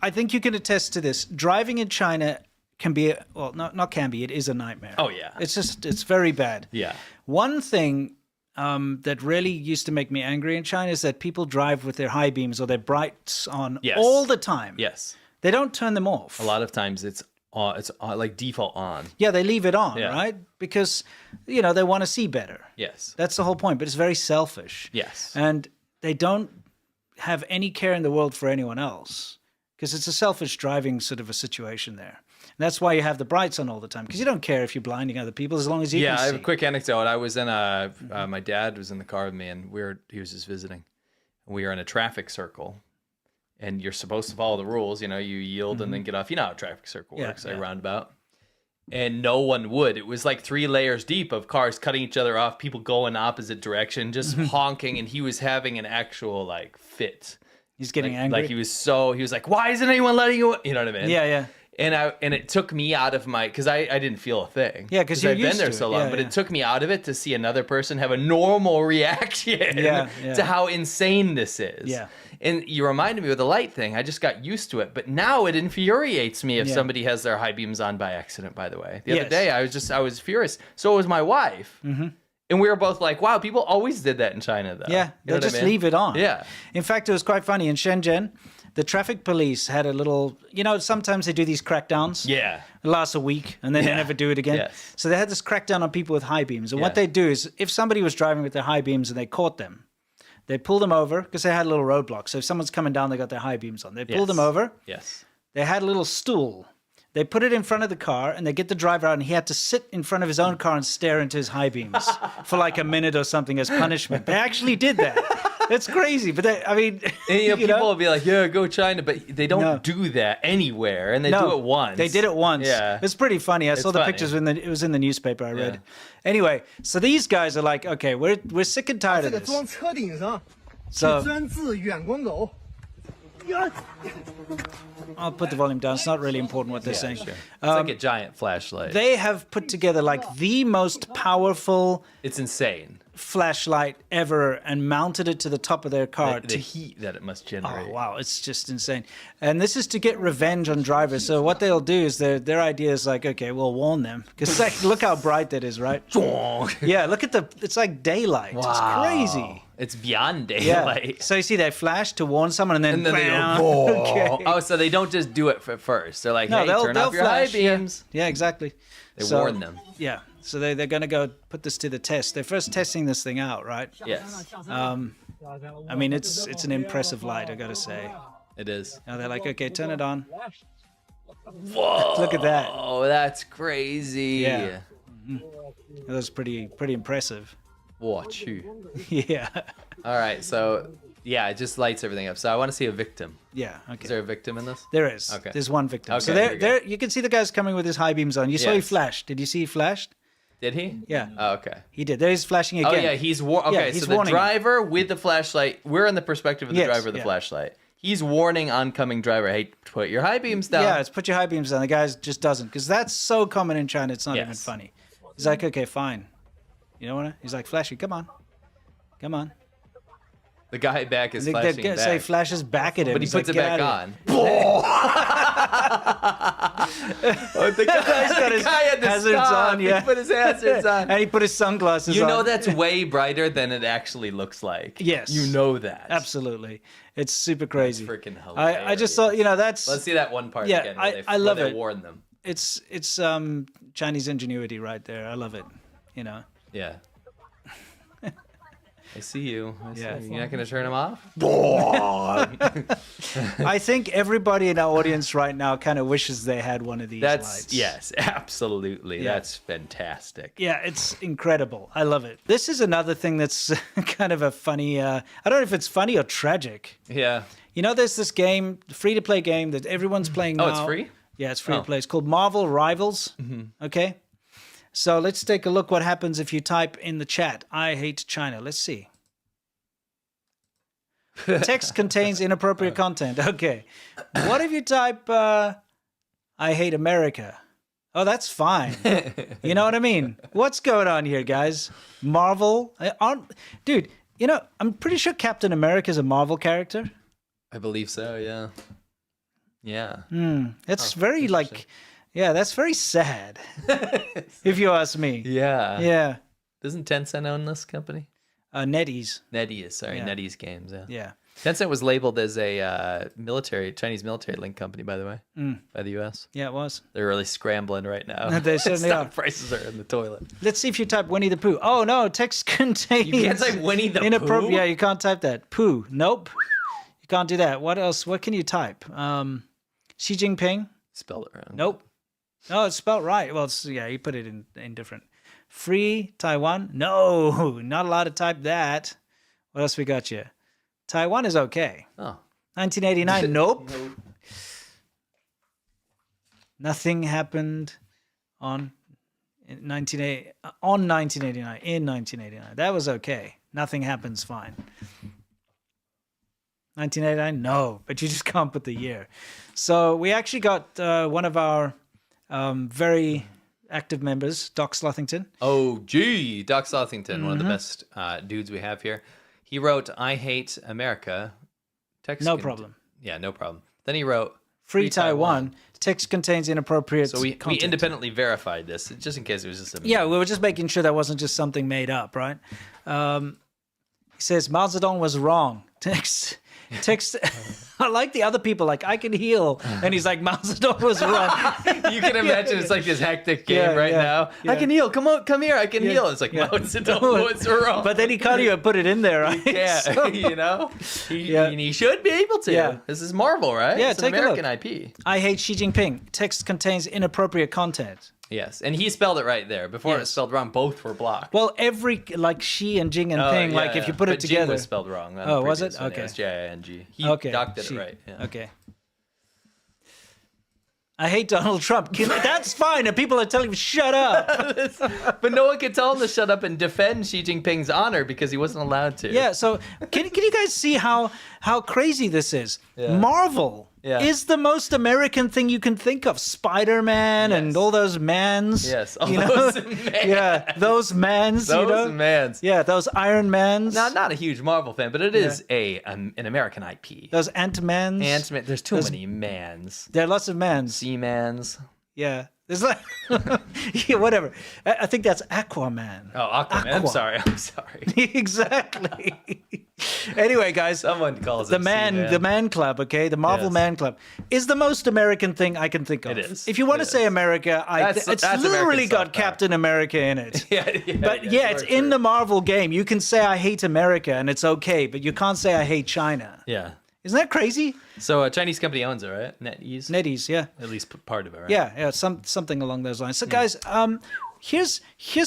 I think you can attest to this. Driving in China can be, well, not can be, it is a nightmare. Oh, yeah. It's very bad. Yeah. One thing that really used to make me angry in China is that people drive with their high beams or their brights on all the time. Yes. They don't turn them off. A lot of times it's like default on. Yeah, they leave it on, right? Because, they want to see better. Yes. That's the whole point, but it's very selfish. Yes. And they don't have any care in the world for anyone else because it's a selfish driving sort of a situation there. And that's why you have the brights on all the time, because you don't care if you're blinding other people as long as you can see. Yeah, I have a quick anecdote. I was in my dad was in the car with me, and he was just visiting. We were in a traffic circle, and you're supposed to follow the rules. You yield and then get off. You know how a traffic circle works, like roundabout. And no one would. It was like 3 layers deep of cars cutting each other off, people going opposite direction, just honking, and he was having an actual fit. He's getting angry. Like he was like, why isn't anyone letting you? You know what I mean? Yeah, yeah. And it took me out of because I didn't feel a thing. Yeah, because I've been there so long. But it took me out of it to see another person have a normal reaction to how insane this is. Yeah. And you reminded me of the light thing. I just got used to it. But now it infuriates me if somebody has their high beams on by accident, by the way. The other day, I was furious. So was my wife. Mm-hmm. And we were both like, wow, people always did that in China, though. Yeah, they'll just leave it on. Yeah. In fact, it was quite funny. In Shenzhen, the traffic police had a little, sometimes they do these crackdowns. Yeah. It lasts a week and then they never do it again. Yes. So they had this crackdown on people with high beams. And what they do is if somebody was driving with their high beams and they caught them, they pull them over because they had a little roadblock. So if someone's coming down, they got their high beams on. They pull them over. Yes. They had a little stool. They put it in front of the car and they get the driver out and he had to sit in front of his own car and stare into his high beams for like a minute or something as punishment. They actually did that. That's crazy. But people will be like, yeah, go China. But they don't do that anywhere. And they do it once. They did it once. Yeah. It's pretty funny. I saw the pictures it was in the newspaper I read. Anyway, so these guys are like, okay, we're sick and tired of this. So I'll put the volume down. It's not really important what they're saying. Sure. It's like a giant flashlight. They have put together like the most powerful... It's insane. ...flashlight ever and mounted it to the top of their car. The heat that it must generate. Oh, wow. It's just insane. And this is to get revenge on drivers. So what they'll do is their idea is like, okay, we'll warn them. Because look how bright that is, right? Yeah, look at it's like daylight. Wow. It's crazy. It's beyond daylight. Yeah. So you see, they flash to warn someone, and then they go, okay. Oh, so they don't just do it first. They're like, hey, turn off your high beams. Yeah, exactly. They warn them. Yeah. So they're going to go put this to the test. They're first testing this thing out, right? Yes. I mean, it's an impressive light, I got to say. It is. Now they're like, okay, turn it on. Whoa. Look at that. Oh, that's crazy. Yeah. Mm-hmm. That's pretty impressive. Watch you. Yeah. All right, so it just lights everything up. So I want to see a victim. Yeah. Okay. Is there a victim in this? There is. Okay. There's one victim. Okay, so there you can see the guy's coming with his high beams on. You saw he flashed. Did you see he flashed? Did he? Yeah. Oh, okay. He did. There he's flashing again. Oh yeah, he's okay. He's so the warning. driver with the flashlight. We're in the perspective of the driver with the flashlight. He's warning oncoming driver, hey, put your high beams down. Yeah, it's put your high beams down. The guy just doesn't, because that's so common in China. It's not even funny. He's like, okay, fine. You know what? He's like, flashy, come on. Come on. The guy back is flashing back. Say flashes back at him. But he puts it back on. The guy had the hazards on. Yeah. He put his hazards on. And he put his sunglasses on. You know that's way brighter than it actually looks like. Yes. You know that. Absolutely. It's super crazy. That's freaking hilarious. I just thought, that's... Let's see that one part again. I love it. Warn them. It's Chinese ingenuity right there. I love it. Yeah. I see you. You're not going to turn him off? I think everybody in our audience right now kind of wishes they had one of these lights. Yes, absolutely. Yeah. That's fantastic. Yeah, it's incredible. I love it. This is another thing that's kind of a funny... I don't know if it's funny or tragic. Yeah. There's this game, free-to-play game that everyone's playing now. Oh, it's free? Yeah, it's free to play. It's called Marvel Rivals. Mm-hmm. Okay? So let's take a look what happens if you type in the chat, I hate China. Let's see. Text contains inappropriate content. Okay. What if you type, I hate America? Oh, that's fine. You know what I mean? What's going on here, guys? Marvel? Dude, I'm pretty sure Captain America is a Marvel character. I believe so, yeah. Yeah. That's very like, yeah, that's very sad. If you ask me. Yeah. Yeah. Doesn't Tencent own this company? NetEase. NetEase, sorry, Yeah. NetEase Games. Yeah. Yeah. Tencent was labeled as a Chinese military link company, by the way, by the U.S. Yeah, it was. They're really scrambling right now. They certainly Stock are. prices are in the toilet. Let's see if you type Winnie the Pooh. Oh no, text contains. You can't type Winnie the Pooh? Yeah, you can't type that. Pooh. Nope. You can't do that. What else? What can you type? Xi Jinping. Spelled it wrong. Nope. No, it's spelled right. Well, you put it in different. Free Taiwan. No, not allowed to type that. What else we got you? Taiwan is okay. Oh. 1989. Nope. Nothing happened on 1989. In 1989, that was okay. Nothing happens. Fine. 1989. No, but you just can't put the year. So we actually got one of our very active members, Doc Slothington. Oh, gee, Doc Slothington, one of the best dudes we have here. He wrote, "I hate America." No problem. Yeah, no problem. Then he wrote, Free Taiwan. Text contains inappropriate So we content. independently verified this, just in case it was just a Yeah, we were just making sure that wasn't just something made up, right? He says Mao Zedong was wrong. Text. I like the other people, like, I can heal. And he's like, Mao Zedong was wrong. You can imagine it's like this hectic game now. Yeah. I can heal. Come here. I can heal. It's like, Mao Zedong was wrong. But then he can't even put it in there, right? Yeah, So- he should be able to. Yeah. This is Marvel, right? Yeah, it's an take a look. American IP. I hate Xi Jinping. Text contains inappropriate content. Yes, and he spelled it right there. Before it was Yes. spelled wrong, both were blocked. Well, every, like, Xi and Jing and Ping, like, if you put it But Jing together. was spelled wrong. on Oh, the was it? previous one. Okay. It was Jing. He Okay. Doc did Xi. it right. Yeah. Okay. I hate Donald Trump. That's fine. And people are telling me, shut up. But no one could tell him to shut up and defend Xi Jinping's honor because he wasn't allowed to. Yeah, so can you guys see how crazy this is? Yeah. Marvel Yeah. is the most American thing you can think of. Spider-Man and Yes. all those mans. Yes, all you know? those mans. Yeah, those mans, Those you know? mans. Yeah, those Iron Mans. Not a huge Marvel fan, but it is an American IP. Those Ant-Mans. Ant-Man. There's too many mans. There are lots of mans. Sea-mans. Yeah. There's like, yeah, whatever. I think that's Aquaman. Oh, Aquaman. I'm sorry. Exactly. Anyway, guys, Someone calls the him man, Sea-Man. the Man Club, okay, the Marvel Yes. Man Club is the most American thing I can think of. It is. If you want It to say is. America, That's it's American literally got soft power. Captain America in it. Yeah, But yeah, it's in the Marvel game. You can say I hate America and it's okay, but you can't say I hate China. Yeah. Isn't that crazy? So a Chinese company owns it, right? NetEase? NetEase, yeah. At least part of it, right? Yeah, something along those lines. So, guys, here's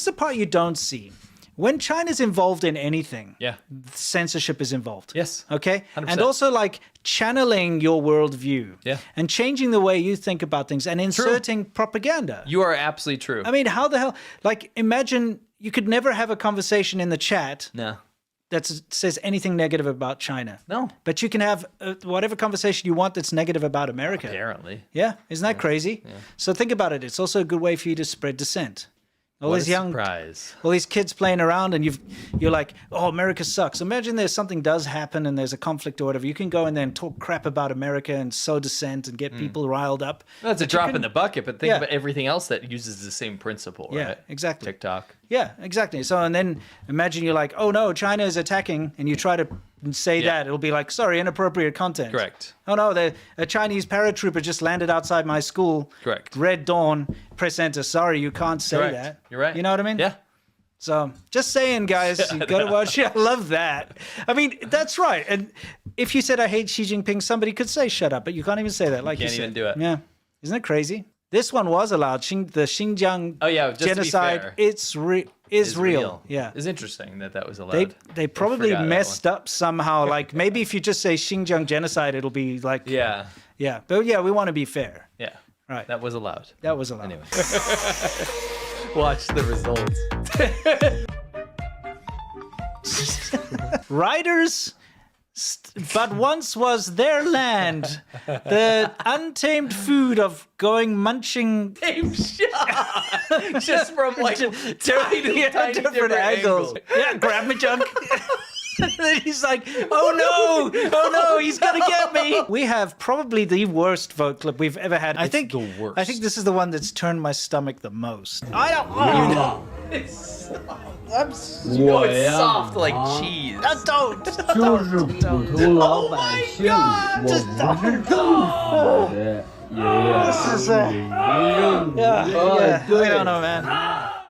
the part you don't see. When China's involved in anything, Yeah. censorship is involved. Yes. Okay? 100%. And also, like, channeling your worldview. Yeah. And changing the way you think about things and inserting propaganda. You are absolutely true. I mean, how the hell? Like, imagine you could never have a conversation in the chat No. that says anything negative about China. No. But you can have whatever conversation you want that's negative about America. Apparently. Yeah, isn't that crazy? So think about it. It's also a good way for you to spread dissent. All What these a young, surprise. all these kids playing around, and you're like, oh, America sucks. Imagine there's something does happen, and there's a conflict or whatever. You can go in there and talk crap about America and sow dissent and get people riled up. That's a drop in the bucket, but think Yeah. about everything else that uses the same principle, Yeah, right? exactly. TikTok. Yeah, exactly. So, and then imagine you're like, oh no, China is attacking, and you try to say that, it'll be like, sorry, inappropriate content. Correct. Oh no, a Chinese paratrooper just landed outside my school. Correct. Red Dawn, press enter. Sorry, you can't say Correct. that. You're right. You know what I mean? Yeah. So just saying, guys, you got to watch. I love that. I mean, that's right. And if you said I hate Xi Jinping, somebody could say shut up, but you can't even say that. Like you Can't said. even do it. Yeah, isn't it crazy? This one was allowed. The Xinjiang Oh, yeah, just to be genocide. fair, It's real. Yeah. It's interesting that was allowed. They probably forgot that messed up somehow. Like maybe if you just say Xinjiang genocide, it'll be like Yeah. yeah. But yeah, we want to be fair. Yeah. Right. That was allowed. That was allowed. Anyway. Watch the results. Riders, but once was their land. The untamed food of going munching. Same shot. Just from like tiny Yeah, different angles. Yeah, grab me junk. then he's like, oh no, he's gonna get me. We have probably the worst vote clip we've ever had. I think the worst. I think this is the one that's turned my stomach the most. I don't. You know. I'm Oh, it's soft like cheese. don't. 就是普通老百姓，我不是政府的，也 This is yeah, I don't know, man.